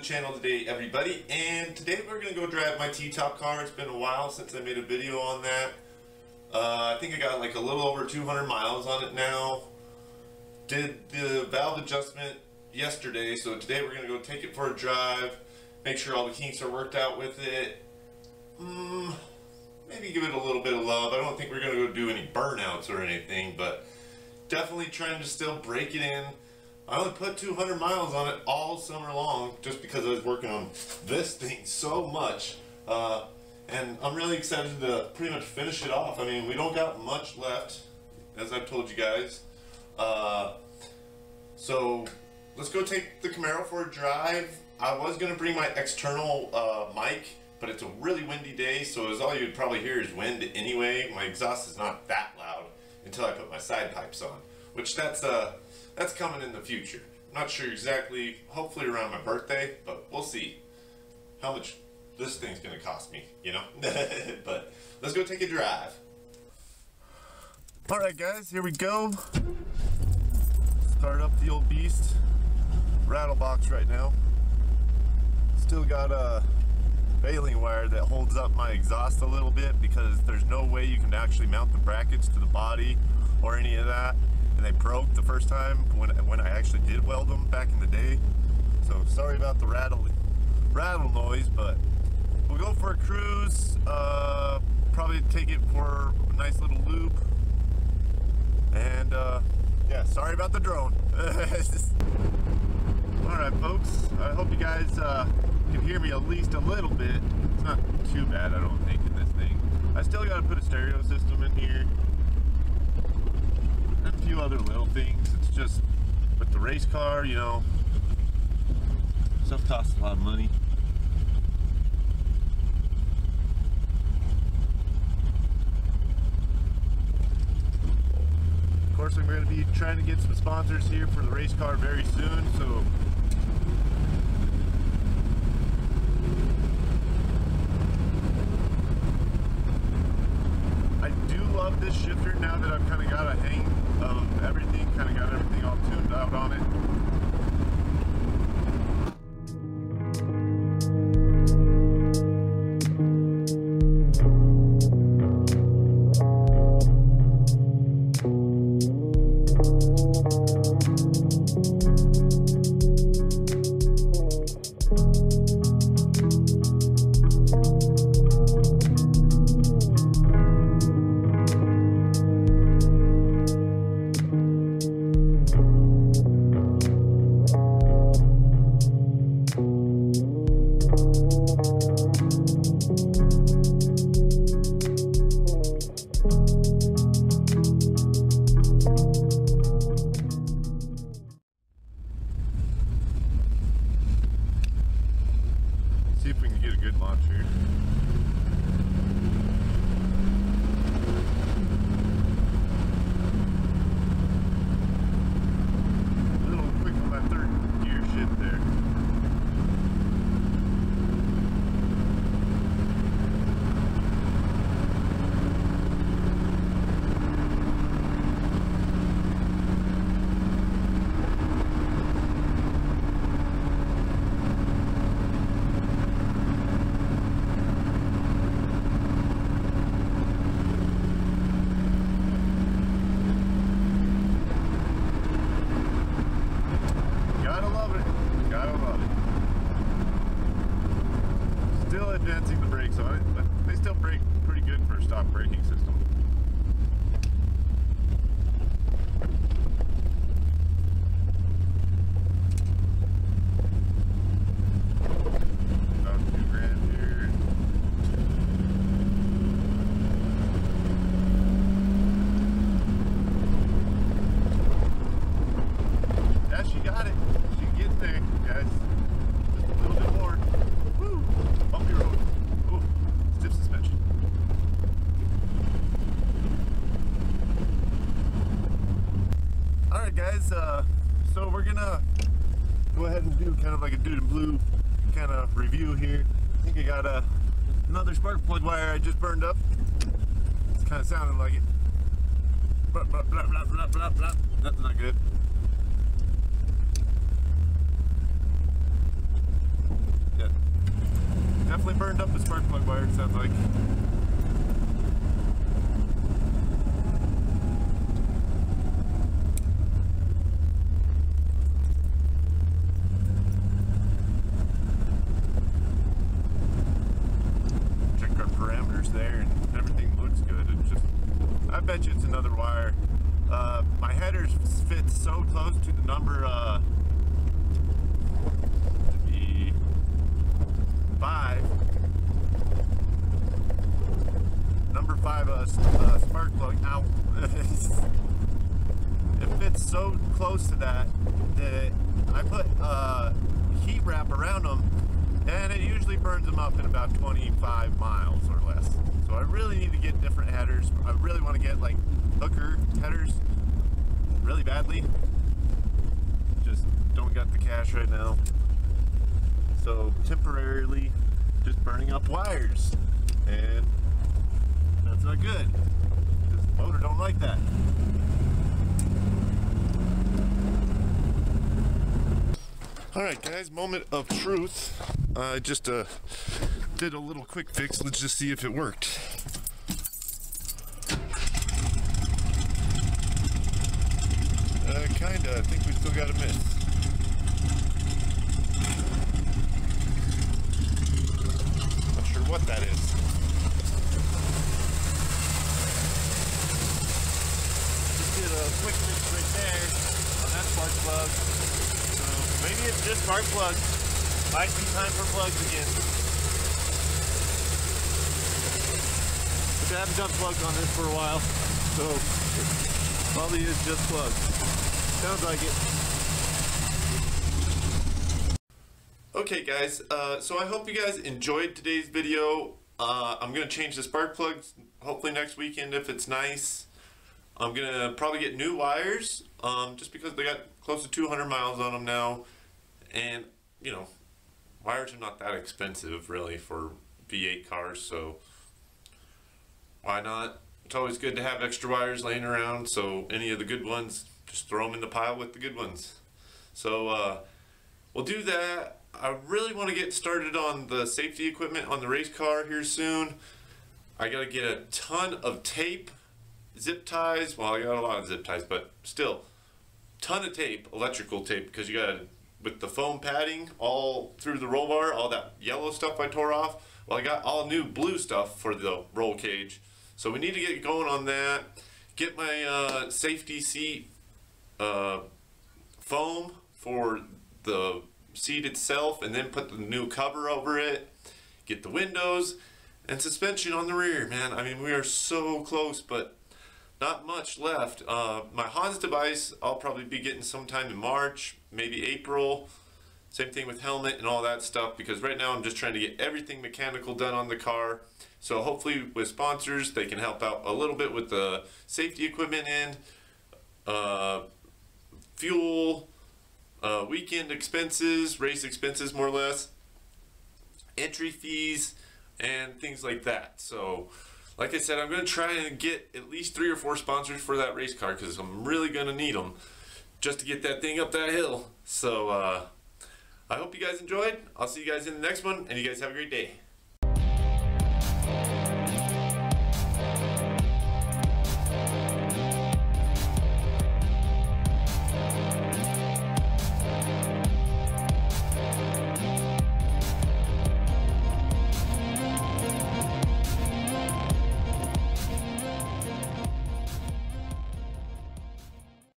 channel today, everybody, and today we're going to go drive my T-top car. It's been a while since I made a video on that. I think I got like a little over 200 miles on it now. Did the valve adjustment yesterday, so today we're going to go take it for a drive, make sure all the kinks are worked out with it. Maybe give it a little bit of love. I don't think we're going to go do any burnouts or anything, but definitely trying to still break it in. I only put 200 miles on it all summer long just because I was working on this thing so much. And I'm really excited to pretty much finish it off. I mean, we don't got much left, as I've told you guys. So let's go take the Camaro for a drive. I was going to bring my external mic, but it's a really windy day, so as all you'd probably hear is wind anyway. My exhaust is not that loud until I put my side pipes on, which that's coming in the future. I'm not sure exactly, hopefully around my birthday, but we'll see how much this thing's gonna cost me, you know? But let's go take a drive. Alright guys, here we go. Start up the old beast. Rattle box right now. Still got a baling wire that holds up my exhaust a little bit because there's no way you can actually mount the brackets to the body or any of that. And they broke the first time when I actually did weld them back in the day. So sorry about the rattle noise, but we'll go for a cruise. Probably take it for a nice little loop. And yeah, sorry about the drone. Alright folks, I hope you guys can hear me at least a little bit. It's not too bad, I don't think, in this thing. I still gotta put a stereo system in here. And a few other little things. It's just with the race car, you know, stuff costs a lot of money. Of course, I'm going to be trying to get some sponsors here for the race car very soon, so I do love this shifter now that I've kind of got a hang of everything, kind of got everything all tuned out on it. See if we can get a good launch here. A little quick on that third gear shift there. Still advancing the brakes on it, but they still brake pretty good for a stock braking system. About $2,000 here. Yeah, she got it. She's getting there, guys. Just a little bit more. Woo! Bumpy road. Ooh, stiff suspension. Alright guys, so we're gonna go ahead and do kind of like a dude in blue kind of review here. I think I got another spark plug wire I just burned up. It's kind of sounding like it. Blah, blah, blah, blah, blah, blah, blah. That's not good. definitely burned up the spark plug wire, it sounds like. Check our parameters there and everything looks good. It's just, I bet you it's another wire. My headers fit so close to the number to be 5. Number 5 spark plug. Ow. It fits so close to that that I put heat wrap around them, and it usually burns them up in about 25 miles or less. So I really need to get different headers. I really want to get like hooker headers really badly. Just don't got the cash right now. So temporarily just burning up wires, and that's not good. This motor don't like that. Alright guys, moment of truth. I just did a little quick fix. Let's just see if it worked. Kinda. I think we still got a miss. Not sure what that is. Just did a quick fix right there on that spark plug. So maybe it's just spark plugs. Might be time for plugs again. But I haven't done plugs on this for a while, so probably is just plugs. Sounds like it. Okay guys, so I hope you guys enjoyed today's video. I'm going to change the spark plugs hopefully next weekend if it's nice. I'm going to probably get new wires just because they got close to 200 miles on them now. And, you know, wires are not that expensive really for V8 cars, so why not? It's always good to have extra wires laying around, so any of the good ones, just throw them in the pile with the good ones. So we'll do that. I really want to get started on the safety equipment on the race car here soon. I got to get a ton of tape, zip ties. Well, I got a lot of zip ties, but still, ton of tape, electrical tape, because you got to, with the foam padding all through the roll bar, all that yellow stuff I tore off. Well, I got all new blue stuff for the roll cage. So we need to get going on that. Get my safety seat foam for the seat itself, and then put the new cover over it. Get the windows and suspension on the rear, man. I mean, we are so close, but not much left. My Hans device I'll probably be getting sometime in March, maybe April. Same thing with helmet and all that stuff, because right now I'm just trying to get everything mechanical done on the car. So hopefully with sponsors they can help out a little bit with the safety equipment end, fuel, weekend expenses, race expenses more or less, entry fees, and things like that. So like I said, I'm going to try and get at least 3 or 4 sponsors for that race car, because I'm really going to need them just to get that thing up that hill. So I hope you guys enjoyed. I'll see you guys in the next one, and you guys have a great day.